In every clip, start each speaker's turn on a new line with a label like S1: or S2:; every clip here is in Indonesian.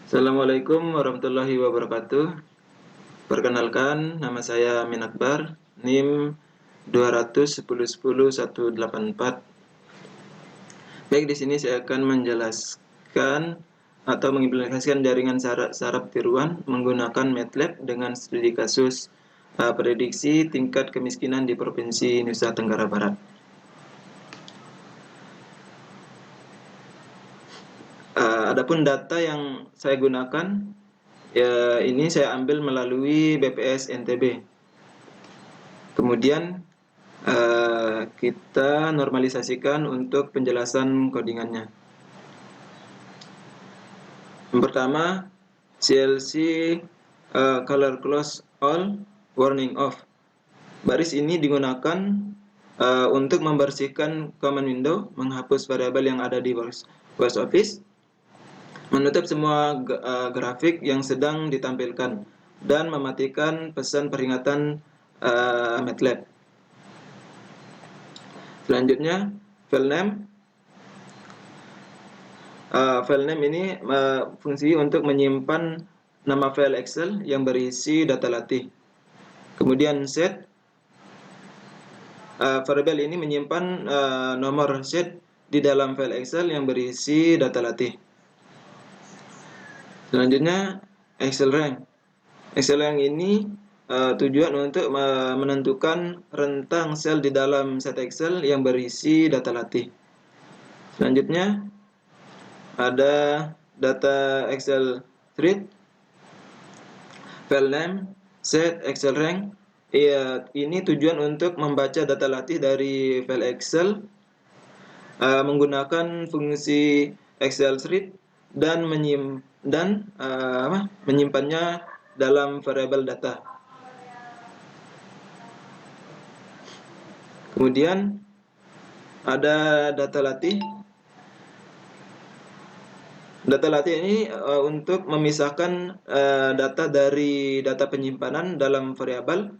S1: Assalamualaikum warahmatullahi wabarakatuh. Perkenalkan, nama saya Amin Akbar, NIM 200 10 10 184. Baik, di sini saya akan menjelaskan atau mengimplementasikan jaringan saraf tiruan menggunakan MATLAB dengan studi kasus prediksi tingkat kemiskinan di Provinsi Nusa Tenggara Barat. Adapun data yang saya gunakan, ya, ini saya ambil melalui BPS NTB. Kemudian kita normalisasikan untuk penjelasan codingannya. Yang pertama, CLC color close all, warning off. Baris ini digunakan untuk membersihkan command window, menghapus variabel yang ada di Works Office, menutup semua grafik yang sedang ditampilkan, dan mematikan pesan peringatan MATLAB. Selanjutnya, file name ini fungsi untuk menyimpan nama file Excel yang berisi data latih. Kemudian set, variabel ini menyimpan nomor set di dalam file Excel yang berisi data latih. Selanjutnya, Excel rank. Excel rank ini tujuan untuk menentukan rentang sel di dalam set Excel yang berisi data latih. Selanjutnya, ada data Excel thread, file name, set, Excel rank. Ini tujuan untuk membaca data latih dari file Excel menggunakan fungsi Excel thread dan menyimpannya dalam variabel data. Kemudian ada data latih. Data latih ini untuk memisahkan data dari data penyimpanan dalam variabel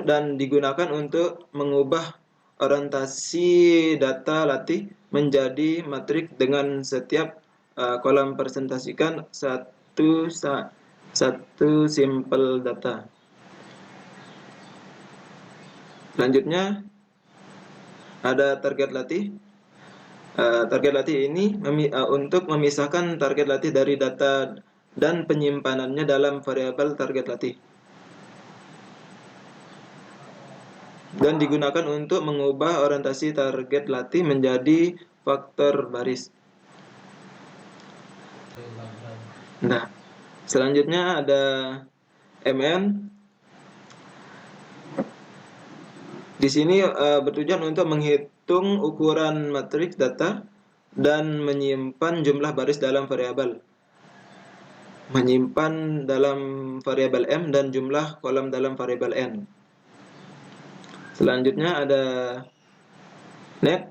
S1: dan digunakan untuk mengubah orientasi data latih menjadi matrik dengan setiap kolom presentasikan satu sampel data. Selanjutnya ada target latih. Target latih ini untuk memisahkan target latih dari data dan penyimpanannya dalam variabel target latih, dan digunakan untuk mengubah orientasi target latih menjadi faktor baris. Nah, selanjutnya ada MN. Di sini bertujuan untuk menghitung ukuran matriks data dan menyimpan jumlah baris dalam variabel. Menyimpan dalam variabel M dan jumlah kolom dalam variabel N. Selanjutnya ada netf.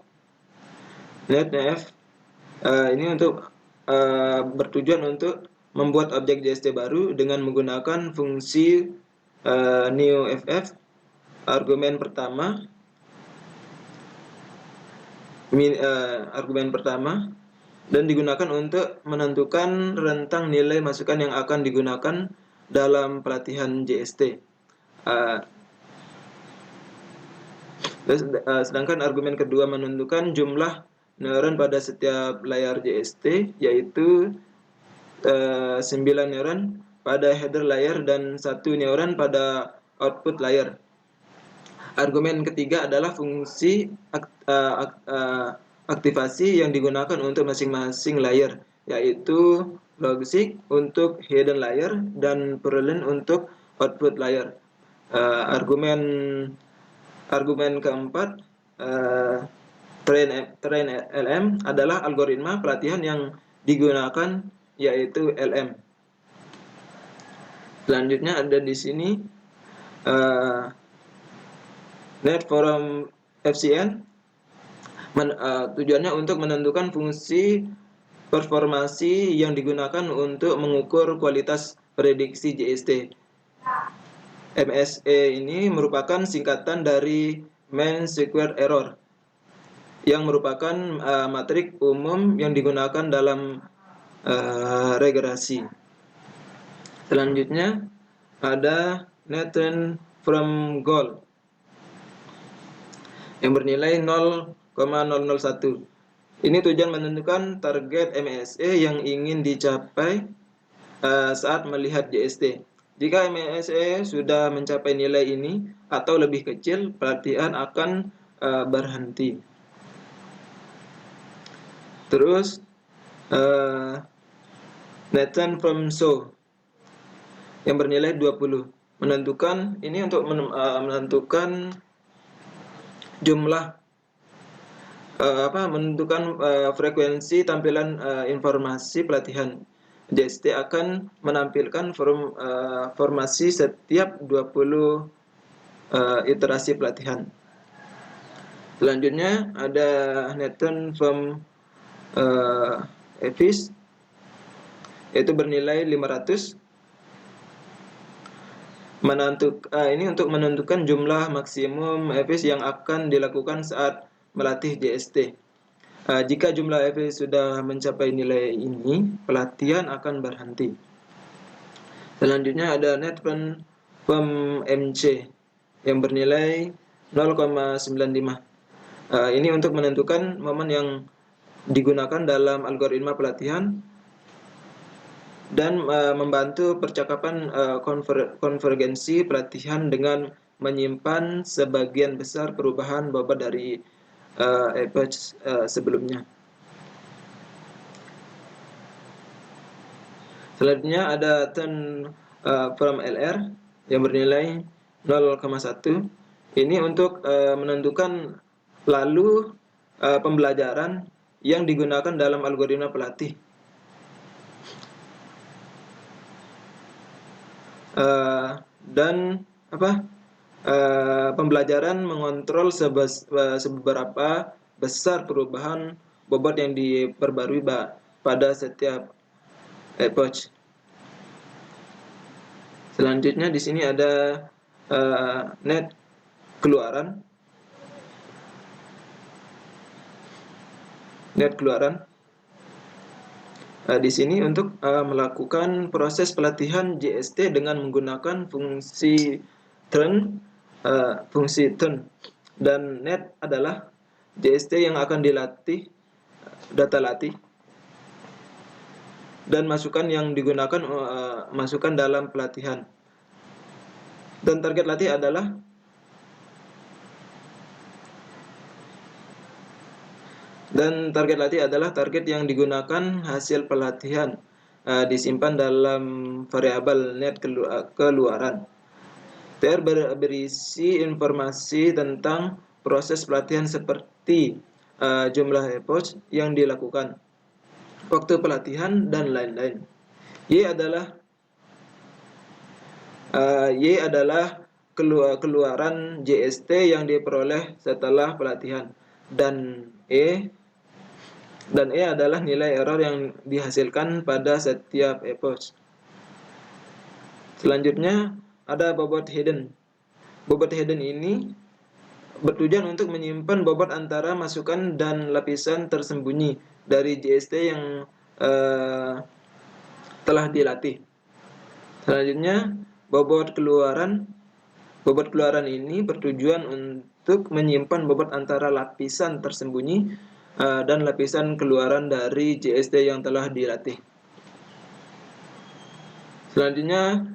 S1: Ini untuk bertujuan untuk membuat objek JST baru dengan menggunakan fungsi newFF. Argumen pertama dan digunakan untuk menentukan rentang nilai masukan yang akan digunakan dalam pelatihan JST. Sedangkan argumen kedua menentukan jumlah neuron pada setiap layar JST, yaitu 9 neuron pada header layer dan 1 neuron pada output layer. Argumen ketiga adalah fungsi aktivasi yang digunakan untuk masing-masing layer, yaitu logistic untuk hidden layer dan purlin untuk output layer. Argumen keempat, train LM adalah algoritma pelatihan yang digunakan, yaitu LM. Selanjutnya ada di sini net from FCN. Tujuannya untuk menentukan fungsi performasi yang digunakan untuk mengukur kualitas prediksi JST. MSE ini merupakan singkatan dari mean square error, yang merupakan matrik umum yang digunakan dalam regresi. Selanjutnya ada net trend from goal yang bernilai 0,001. Ini tujuan menentukan target MSE yang ingin dicapai saat melihat JST. Jika MSE sudah mencapai nilai ini atau lebih kecil, pelatihan akan berhenti. Terus net trend from show yang bernilai 20. Menentukan ini untuk menentukan jumlah menentukan frekuensi tampilan informasi pelatihan. JST akan menampilkan formasi setiap 20 iterasi pelatihan. Selanjutnya ada net trend from EVIS, yaitu bernilai 500. Ini untuk menentukan jumlah maksimum EVIS yang akan dilakukan saat melatih JST. Jika jumlah EVIS sudah mencapai nilai ini, pelatihan akan berhenti. Selanjutnya ada net trend from MC yang bernilai 0,95. Ini untuk menentukan momen yang digunakan dalam algoritma pelatihan dan membantu percakapan konvergensi pelatihan dengan menyimpan sebagian besar perubahan bobot dari approach sebelumnya. Selanjutnya ada turn from LR yang bernilai 0,1. Ini untuk menentukan lalu pembelajaran yang digunakan dalam algoritma pelatih. Dan pembelajaran mengontrol seberapa besar perubahan bobot yang diperbarui pada setiap approach. Selanjutnya di sini ada net keluaran. Di sini untuk melakukan proses pelatihan JST dengan menggunakan fungsi turn, dan net adalah JST yang akan dilatih, data latih, dan masukan yang digunakan masukan dalam pelatihan. Dan target latih adalah target yang digunakan hasil pelatihan disimpan dalam variabel net keluaran. TR berisi informasi tentang proses pelatihan seperti jumlah approach yang dilakukan, waktu pelatihan, dan lain-lain. Y adalah keluaran JST yang diperoleh setelah pelatihan, dan E adalah nilai error yang dihasilkan pada setiap approach. Selanjutnya ada bobot hidden. Bobot hidden ini bertujuan untuk menyimpan bobot antara masukan dan lapisan tersembunyi dari JST yang telah dilatih. Selanjutnya bobot keluaran. Bobot keluaran ini bertujuan untuk menyimpan bobot antara lapisan tersembunyi dan lapisan keluaran dari JST yang telah dilatih. Selanjutnya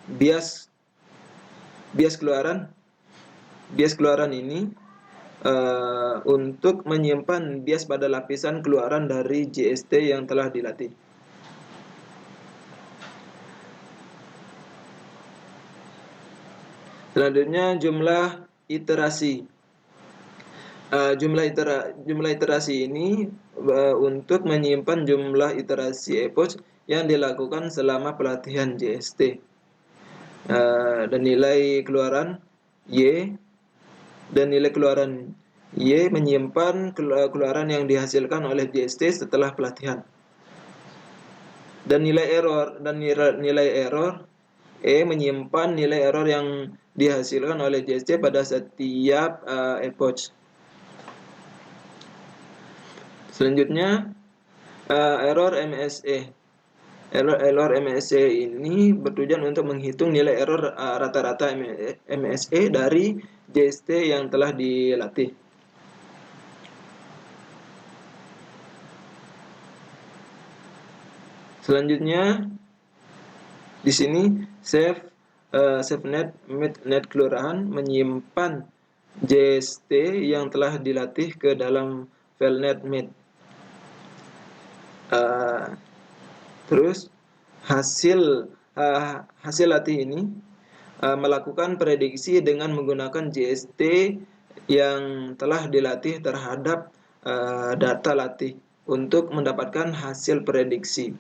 S1: bias keluaran. Bias keluaran ini untuk menyimpan bias pada lapisan keluaran dari JST yang telah dilatih. Selanjutnya jumlah iterasi. Jumlah iterasi ini untuk menyimpan jumlah iterasi approach yang dilakukan selama pelatihan JST. Dan nilai keluaran Y, dan nilai keluaran Y menyimpan keluaran yang dihasilkan oleh JST setelah pelatihan. Dan nilai error E menyimpan nilai error yang dihasilkan oleh JST pada setiap approach. Selanjutnya Error MSE. Error MSE ini bertujuan untuk menghitung nilai error rata-rata MSE dari JST yang telah dilatih. Selanjutnya di sini SafeNet kelurahan menyimpan JST yang telah dilatih ke dalam file netmate. Terus hasil latih ini melakukan prediksi dengan menggunakan JST yang telah dilatih terhadap data latih untuk mendapatkan hasil prediksi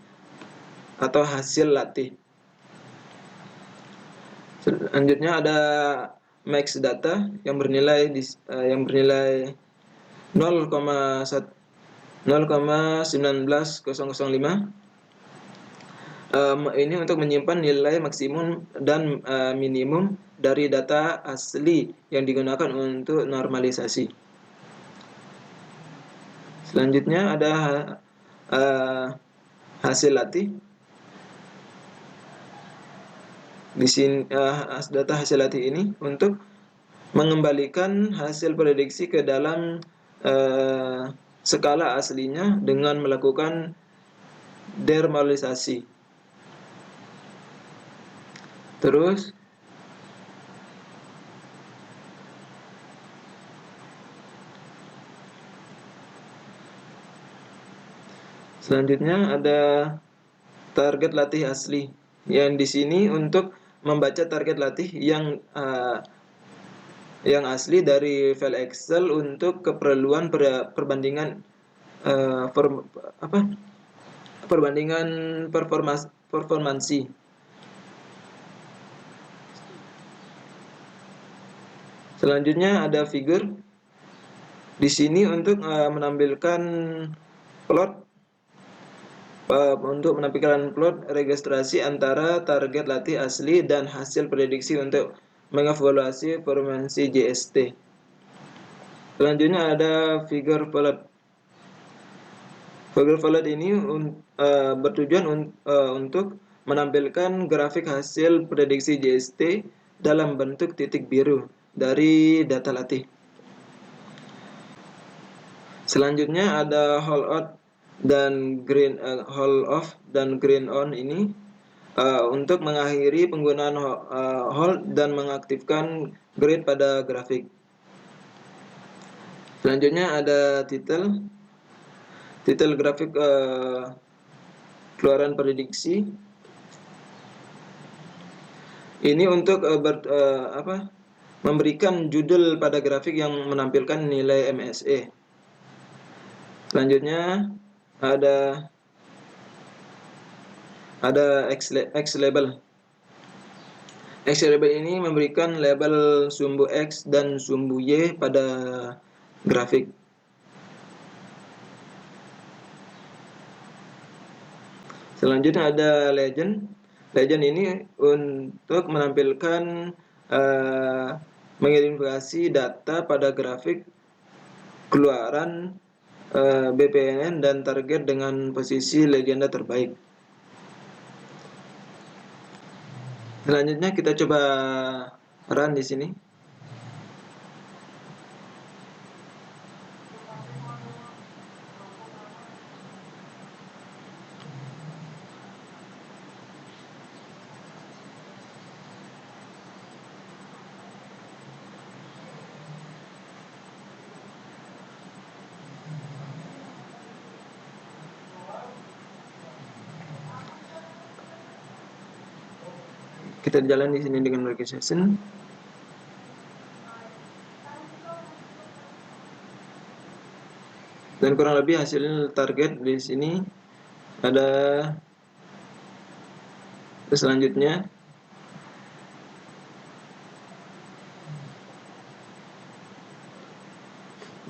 S1: atau hasil latih. Selanjutnya ada max data yang bernilai 0,11905. Ini untuk menyimpan nilai maksimum dan minimum dari data asli yang digunakan untuk normalisasi. Selanjutnya ada hasil latih. Di sini data hasil latih ini untuk mengembalikan hasil prediksi ke dalam skala aslinya dengan melakukan denormalisasi. Terus selanjutnya ada target latih asli, yang di sini untuk membaca target latih yang asli dari file Excel untuk keperluan perbandingan perbandingan performansi. Selanjutnya ada figure di sini untuk menampilkan plot registrasi antara target latih asli dan hasil prediksi untuk mengevaluasi performansi JST. Selanjutnya ada figure plot. Figure plot ini bertujuan untuk menampilkan grafik hasil prediksi JST dalam bentuk titik biru dari data latih. Selanjutnya ada hold off dan green on ini untuk mengakhiri penggunaan hold dan mengaktifkan grid pada grafik. Selanjutnya ada title grafik keluaran prediksi. Ini untuk memberikan judul pada grafik yang menampilkan nilai MSE. Selanjutnya ada X label. X label ini memberikan label sumbu X dan sumbu Y pada grafik. Selanjutnya ada legend. Legend ini untuk menampilkan mengidentifikasi data pada grafik keluaran BPNN dan target dengan posisi legenda terbaik. Selanjutnya kita coba run di sini. Kita jalan di sini dengan registration. Dan kurang lebih hasil target di sini ada. Selanjutnya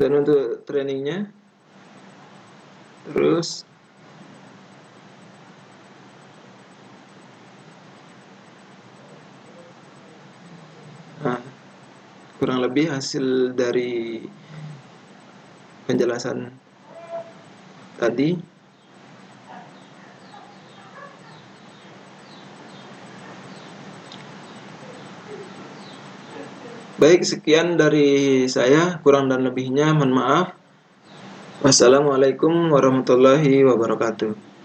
S1: dan untuk trainingnya terus kurang lebih hasil dari penjelasan tadi. Baik, sekian dari saya, kurang dan lebihnya mohon maaf. Wassalamualaikum warahmatullahi wabarakatuh.